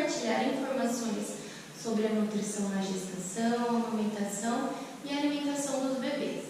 compartilhar informações sobre a nutrição na gestação, amamentação e alimentação dos bebês.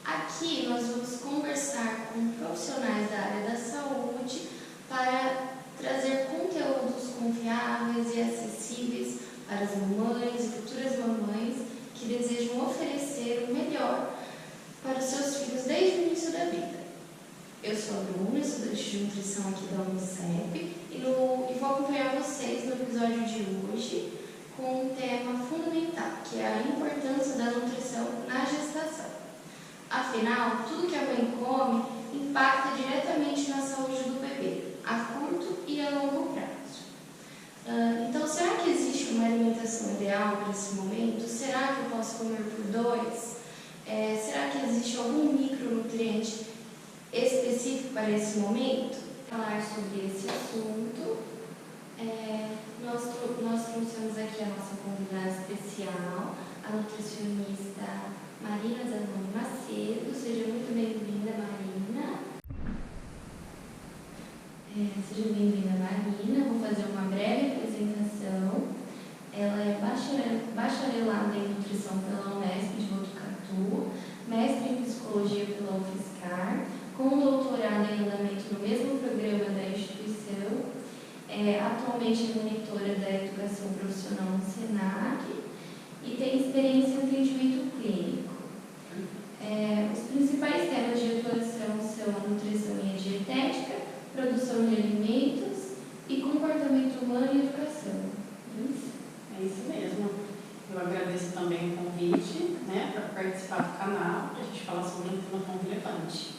Aqui nós vamos conversar com profissionais da área da saúde para trazer conteúdos confiáveis e acessíveis para as mamães e futuras mamães que desejam oferecer o melhor para os seus filhos desde o início da vida. Eu sou a Bruna, estudante de nutrição aqui da Unicep e vou acompanhar vocês no episódio de hoje com um tema fundamental, que é a importância da nutrição na gestação. Afinal, tudo que a mãe come impacta diretamente na saúde do bebê, a curto e a longo prazo. Então, será que existe uma alimentação ideal para esse momento? Será que eu posso comer por dois? Será que existe algum micronutriente específico para esse momento? Falar sobre esse assunto, nós trouxemos aqui a nossa convidada especial, a nutricionista Marina Zanoni Macedo. Seja muito bem-vinda, Marina. Seja bem-vinda, Marina. Vou fazer uma breve apresentação. Ela é bacharelada em nutrição pela Unesp de Botucatu, mestre em psicologia pela UFSCar, com doutorado em andamento no mesmo programa da instituição. Atualmente é monitora da educação profissional no SENAC e tem experiência em atendimento clínico. Os principais temas de atuação são a nutrição e a dietética, produção de alimentos e comportamento humano e educação. É isso mesmo. Eu agradeço também o convite, para participar do canal, para a gente falar sobre um tema tão relevante.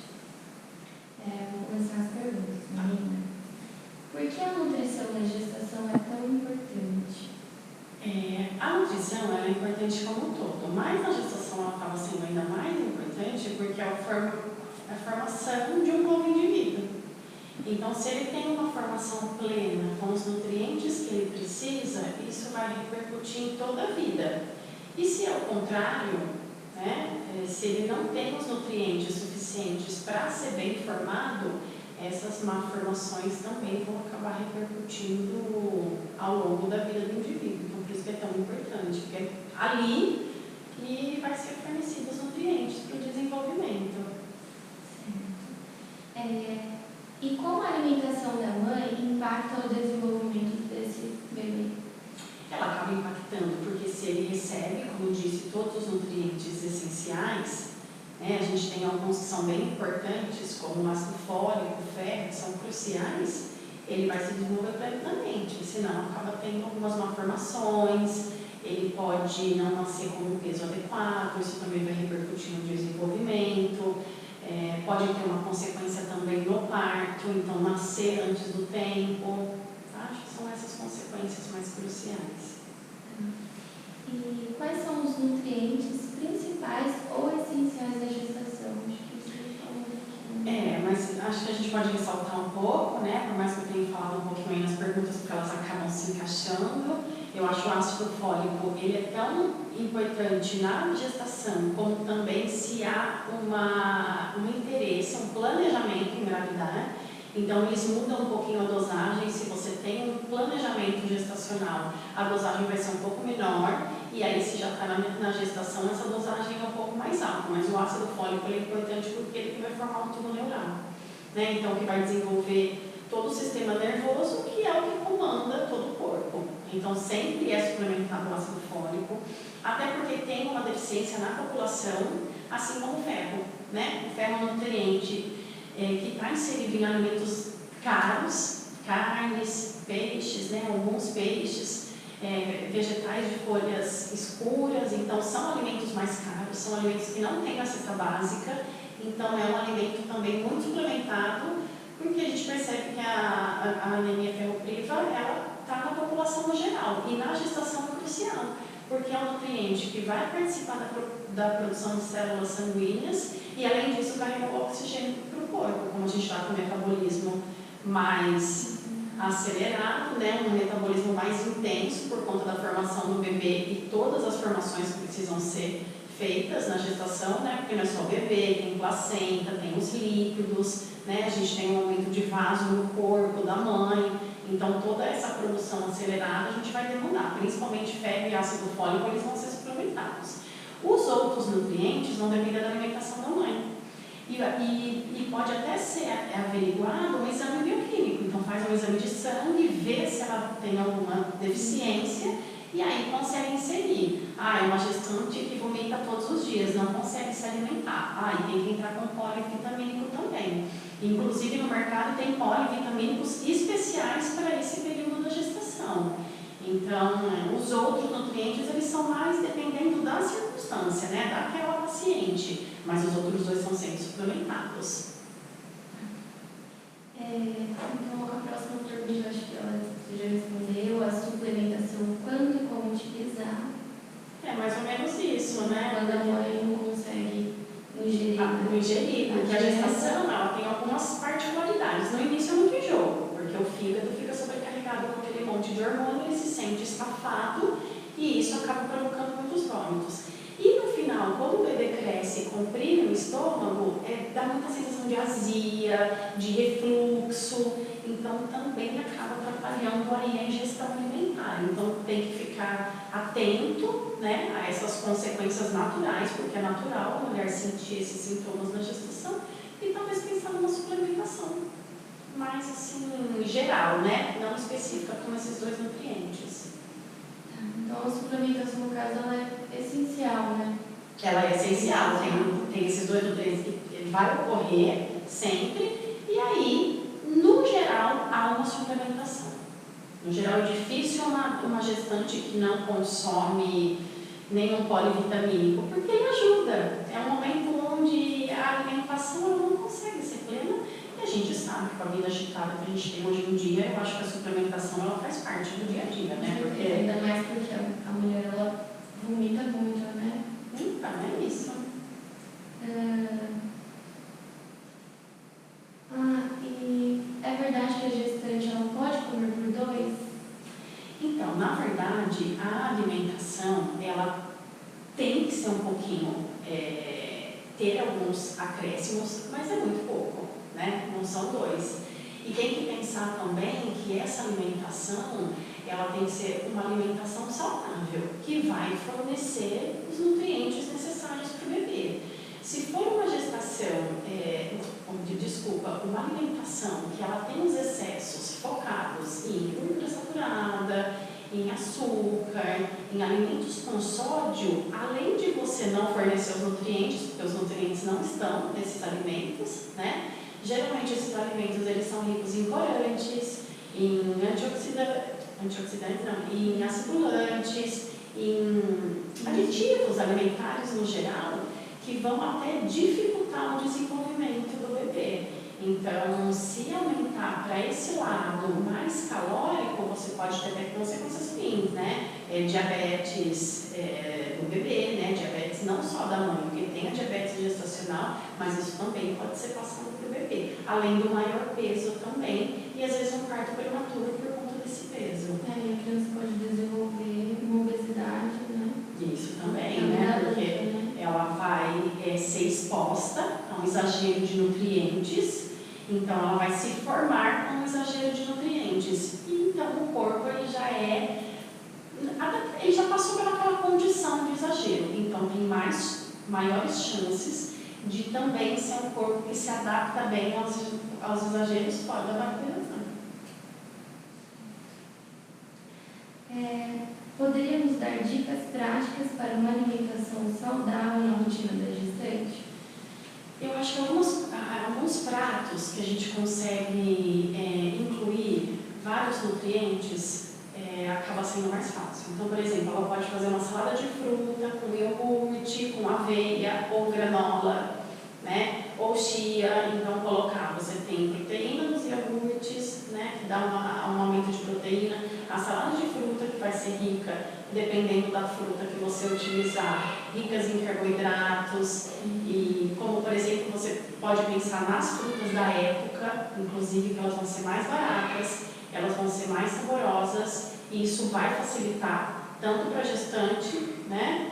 Vou começar as perguntas, Marina. Por que a nutrição na gestação é tão importante? A nutrição é importante como um todo, mas na gestação ela acaba sendo ainda mais importante porque é a formação de um novo indivíduo. Então, se ele tem uma formação plena com os nutrientes que ele precisa, isso vai repercutir em toda a vida. E se é o contrário, se ele não tem os nutrientes suficientes para ser bem formado, essas malformações também vão acabar repercutindo ao longo da vida do indivíduo. Então, por isso que é tão importante, porque é ali que vai ser fornecidos os nutrientes para o desenvolvimento. Certo. E como a alimentação da mãe impacta o desenvolvimento desse bebê? Ela acaba impactando, porque se ele recebe, como disse, todos os nutrientes essenciais, a gente tem alguns que são bem importantes, como o ácido fólico, o ferro, que são cruciais, ele vai se desenvolver plenamente, senão acaba tendo algumas malformações, ele pode não nascer com um peso adequado, isso também vai repercutir no desenvolvimento, pode ter uma consequência também no parto, então nascer antes do tempo. Acho que são essas consequências mais cruciais. E quais são os nutrientes principais ou essenciais da gestação? Acho que você falou aqui. Mas acho que a gente pode ressaltar um pouco, por mais que eu tenha falado um pouquinho aí nas perguntas, porque elas acabam se encaixando. Eu acho o ácido fólico, ele é tão importante na gestação, como também se há um interesse, um planejamento em engravidar. Então, eles mudam um pouquinho a dosagem. Se você tem um planejamento gestacional, a dosagem vai ser um pouco menor. E aí, se já está na gestação, essa dosagem é um pouco mais alta. Mas o ácido fólico ele é importante porque ele vai formar um tubo neural. Então, que vai desenvolver todo o sistema nervoso, que é o que comanda todo o corpo. Então, sempre é suplementado o ácido fólico, até porque tem uma deficiência na população, assim como o ferro. O ferro é um nutriente que está inserido em alimentos caros, carnes, peixes, alguns peixes, vegetais de folhas escuras. Então, são alimentos mais caros, são alimentos que não têm a cesta básica. Então, é um alimento também muito suplementado, porque a gente percebe que a anemia ferropriva, ela está na população no geral, e na gestação é crucial, porque é um nutriente que vai participar da produção de células sanguíneas e, além disso, carrega o oxigênio para o corpo. Como a gente está com o metabolismo mais acelerado, um metabolismo mais intenso por conta da formação do bebê e todas as formações que precisam ser feitas na gestação, porque não é só o bebê, tem placenta, tem os líquidos, a gente tem um aumento de vaso no corpo da mãe. Então, toda essa produção acelerada a gente vai demandar, principalmente ferro e ácido fólico, eles vão ser suplementados. Os outros nutrientes vão depender da alimentação da mãe. E pode até ser averiguado um exame bioquímico. Então, faz um exame de sangue, vê se ela tem alguma deficiência e aí consegue inserir. É uma gestante que vomita todos os dias, não consegue se alimentar. E tem que entrar com polivitamínico também. Inclusive, no mercado tem polivitamínicos especiais para esse período da gestação. Então, os outros nutrientes, eles são mais dependendo da circunstância, né, daquela paciente, mas os outros dois são sempre suplementados. Então, a próxima pergunta, acho que você já respondeu, a suplementação, quando e como utilizar? É mais ou menos isso, né? Quando a mãe não consegue ingerir. Porque a gestação, ela tem algumas particularidades. No início é muito enjoo, porque o fígado fica sobrecarregado com aquele monte de hormônio, ele se sente estafado e isso acaba provocando muitos vômitos. E no final, quando o bebê cresce e comprime o estômago, dá muita sensação de azia, de refluxo, então também acaba atrapalhando aí a ingestão alimentar. Então tem que ficar atento, né, a essas consequências naturais, porque é natural a mulher sentir esses sintomas na gestação e talvez pensar numa suplementação mais assim, geral, né, não específica com esses dois nutrientes. Então a suplementação, no caso, ela é essencial, né? Ela é essencial, tem esses dois nutrientes que vai ocorrer sempre, e aí, no geral, há uma suplementação. No geral, é difícil uma gestante que não consome nenhum polivitamínico, porque ele ajuda. É um momento onde a alimentação ela não consegue ser plena, e a gente sabe que com a vida agitada que a gente tem hoje em dia, eu acho que a suplementação ela faz parte do dia a dia, né? Porque ainda mais porque a mulher ela vomita muito, né? Então, é isso. E é verdade que a gestante ela pode comer por dois? Então, na verdade, a alimentação, ela tem que ser um pouquinho, ter alguns acréscimos, mas é muito pouco, né? Não são dois. E tem que pensar também que essa alimentação, ela tem que ser uma alimentação saudável, que vai fornecer os nutrientes necessários para o bebê. Se for uma gestação, uma alimentação que ela tem os excessos focados em gordura saturada, em açúcar, em alimentos com sódio, além de você não fornecer os nutrientes, porque os nutrientes não estão nesses alimentos, né? Geralmente esses alimentos eles são ricos em corantes, em antioxidantes não, em acidulantes, em aditivos alimentares no geral, que vão até dificultar o desenvolvimento do bebê. Então, se aumentar para esse lado mais calórico, você pode ter até consequências ruins, né? Diabetes do bebê, né? Diabetes não só da mãe, porque tem a diabetes gestacional, mas isso também pode ser passando para o bebê. Além do maior peso também, e às vezes um parto prematuro por conta desse peso. E a criança pode desenvolver uma obesidade, né? Isso também, né? Porque ela vai ser exposta a um exagero de nutrientes. Então, ela vai se formar com um exagero de nutrientes. E, então, o corpo ele já passou pelaquela condição de exagero. Então, tem maiores chances de também ser um corpo que se adapta bem aos exageros fora da bacterização. Poderíamos dar dicas práticas para uma alimentação saudável na rotina da gestante? Eu acho que alguns pratos que a gente consegue incluir vários nutrientes acaba sendo mais fácil. Então, por exemplo, ela pode fazer uma salada de fruta com iogurte, com aveia ou granola, né? Ou chia. Então, você tem proteína nos iogurtes, né? Que dá um aumento de proteína. A salada de fruta que vai ser rica, dependendo da fruta que você utilizar, ricas em carboidratos. E como, por exemplo, você pode pensar nas frutas da época, inclusive que elas vão ser mais baratas, elas vão ser mais saborosas, e isso vai facilitar tanto para a gestante, né?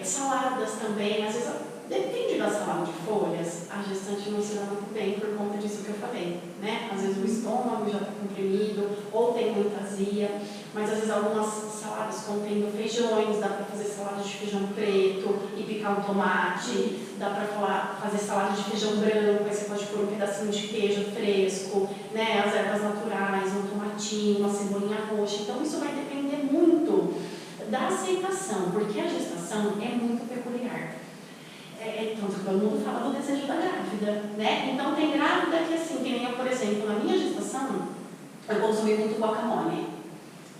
Saladas também, às vezes Depende da salada de folhas, a gestante não se dá muito bem por conta disso que eu falei, né? Às vezes o estômago já está comprimido, ou tem muita azia, mas às vezes algumas saladas contendo feijões, dá para fazer salada de feijão preto e picar um tomate, dá para fazer salada de feijão branco, aí você pode pôr um pedacinho de queijo fresco, né? As ervas naturais, um tomatinho, uma cebolinha roxa, então isso vai depender muito da aceitação, porque a gestação é muito peculiar. Tanto todo mundo fala do desejo da grávida, né? Então tem grávida que assim, que nem eu, por exemplo, na minha gestação, eu consumi muito guacamole,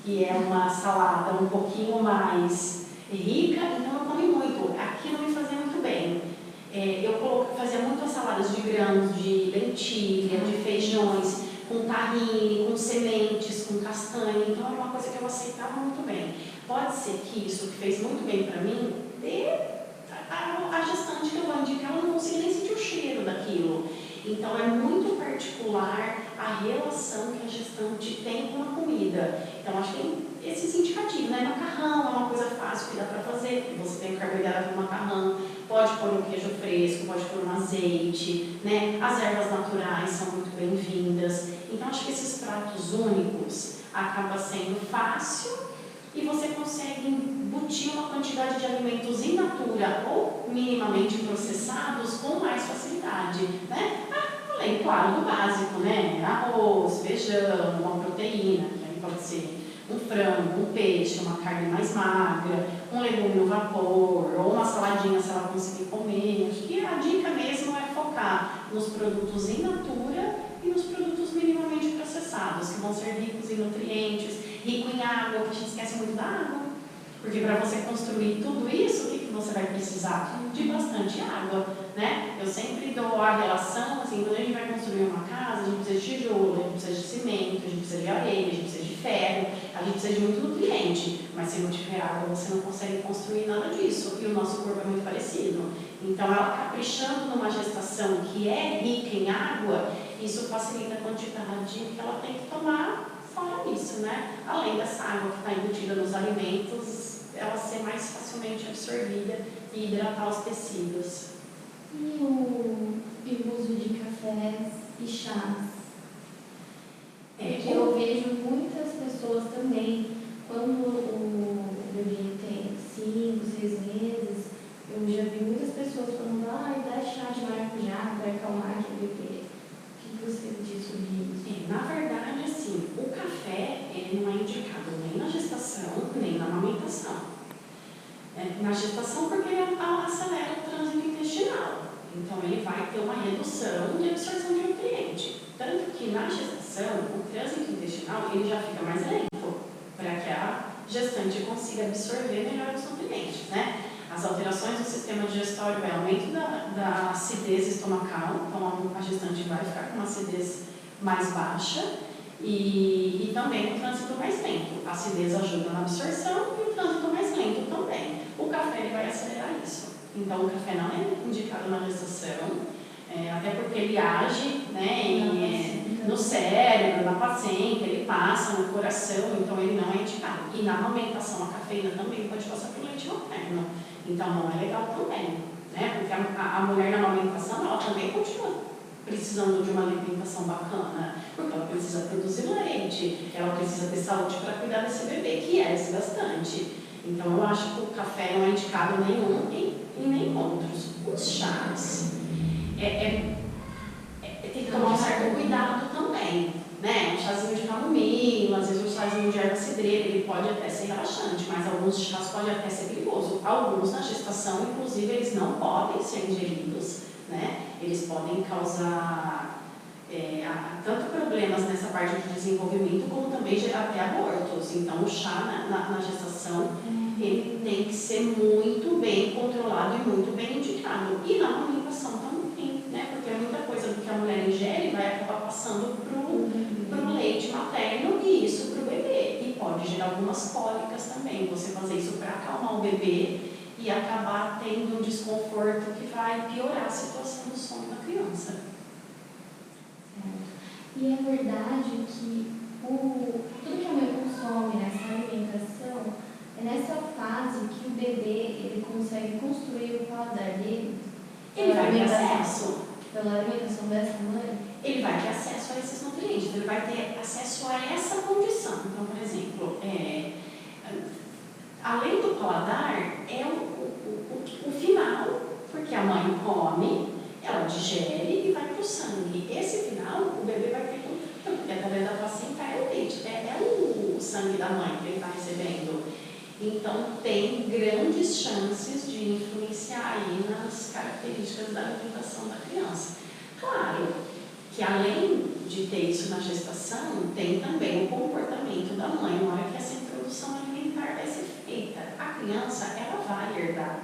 que é uma salada um pouquinho mais rica, então eu comi muito. Aquilo me fazia muito bem. Eu fazia muitas saladas de grãos, de lentilha, de feijões, com tahine, com sementes, com castanha, então era uma coisa que eu aceitava muito bem. Pode ser que isso que fez muito bem para mim, a gestante que eu vou indicar, ela não consegue nem sentir o cheiro daquilo. Então é muito particular a relação que a gestante tem com a comida. Então acho que tem esses indicativos, né? Macarrão é uma coisa fácil que dá para fazer, você tem o carboidrato do macarrão, pode pôr um queijo fresco, pode pôr um azeite, né? As ervas naturais são muito bem-vindas. Então acho que esses pratos únicos acaba sendo fácil e você consegue embutir uma quantidade de alimentos in natura ou minimamente processados com mais facilidade, né? Além, claro, do básico, né? Arroz, feijão, uma proteína, que aí pode ser um frango, um peixe, uma carne mais magra, um legume no vapor, ou uma saladinha se ela conseguir comer. Acho que a dica mesmo é focar nos produtos in natura e nos produtos minimamente processados, que vão ser ricos em nutrientes, rico em água, que a gente esquece muito da água. Porque para você construir tudo isso, o que você vai precisar? De bastante água, né? Eu sempre dou a relação, assim, quando a gente vai construir uma casa, a gente precisa de tijolo, a gente precisa de cimento, a gente precisa de areia, a gente precisa de ferro, a gente precisa de muito nutriente, mas se não tiver água, você não consegue construir nada disso, e o nosso corpo é muito parecido. Então, ela caprichando numa gestação que é rica em água, isso facilita a quantidade que ela tem que tomar. Fora isso, né? Além dessa água que está embutida nos alimentos, ela ser mais facilmente absorvida e hidratar os tecidos. E o uso de cafés e chás? Porque eu vejo muitas pessoas também, quando o bebê tem 5, 6 meses, eu já vi muitas pessoas falando, dá chá de maracujá para acalmar aquele bebê. O que você diz sobre isso? Na verdade, assim, o café ele não é indicado nem na gestação, nem na amamentação. Na gestação, porque ele acelera o trânsito intestinal. Então, ele vai ter uma redução de absorção de nutriente. Tanto que na gestação, o trânsito intestinal ele já fica mais lento, para que a gestante consiga absorver melhor os nutrientes, né? As alterações do sistema digestório é aumento da acidez estomacal, então a gestante vai ficar com uma acidez mais baixa e também o trânsito mais lento. A acidez ajuda na absorção e o trânsito mais lento também. O café ele vai acelerar isso. Então o café não é indicado na gestação, até porque ele age, né, no cérebro, na placenta, ele passa no coração, então ele não é indicado. E na amamentação a cafeína também pode passar pelo leite materno, então não é legal também, né? Porque a mulher na amamentação ela também continua precisando de uma alimentação bacana, porque ela precisa produzir leite, ela precisa ter saúde para cuidar desse bebê, que é desgastante. Então eu acho que o café não é indicado nenhum e nem outros. Os chás, tem que tomar um certo cuidado também, né? Um chazinho de camomila, às vezes um chazinho de erva cidreira, ele pode até ser relaxante, mas alguns chás podem até ser perigosos. Alguns na gestação, inclusive, eles não podem ser ingeridos, né? Eles podem causar tanto problemas nessa parte de desenvolvimento, como também gerar até abortos. Então, o chá na gestação, ele tem que ser muito bem controlado e muito bem indicado. E na amamentação também, né? Porque muita coisa do que a mulher ingere vai acabar passando para o leite materno e isso para o bebê. E pode gerar algumas cólicas também. Você fazer isso para acalmar o bebê e acabar tendo um desconforto que vai piorar a situação do sono da criança. E é verdade que tudo que a mãe consome nessa alimentação é nessa fase que o bebê ele consegue construir o paladar dele. ele vai ter alimentação. acesso. Pela alimentação dessa mãe? Ele vai ter acesso a esses nutrientes, ele vai ter acesso a essa condição. Então, por exemplo, além do paladar, é o final, porque a mãe come, ela digere e vai para o sangue. Esse final, o bebê vai ter tudo, porque através da placenta é o leite, é o sangue da mãe que ele está recebendo. Então, tem grandes chances de influenciar aí nas características da alimentação da criança. Claro que além de ter isso na gestação, tem também o comportamento da mãe na hora que essa introdução alimentar vai ser feita. A criança, ela vai herdar.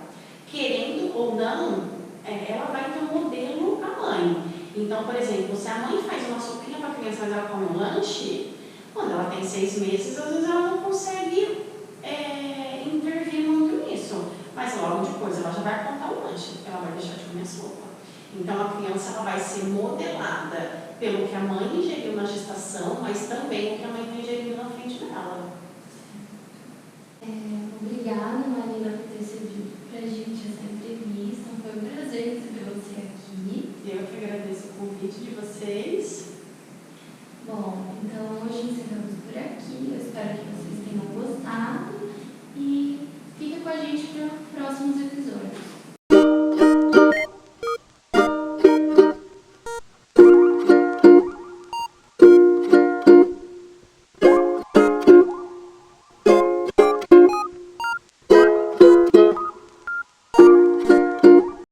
Querendo ou não, ela vai ter um modelo a mãe. Então, por exemplo, se a mãe faz uma sopinha para a criança, mas ela come um lanche, quando ela tem 6 meses, às vezes ela não consegue intervir muito nisso. Mas logo depois ela já vai contar o lanche, ela vai deixar de comer a sopa. Então, a criança ela vai ser modelada pelo que a mãe ingeriu na gestação, mas também o que a mãe está ingerindo na frente dela.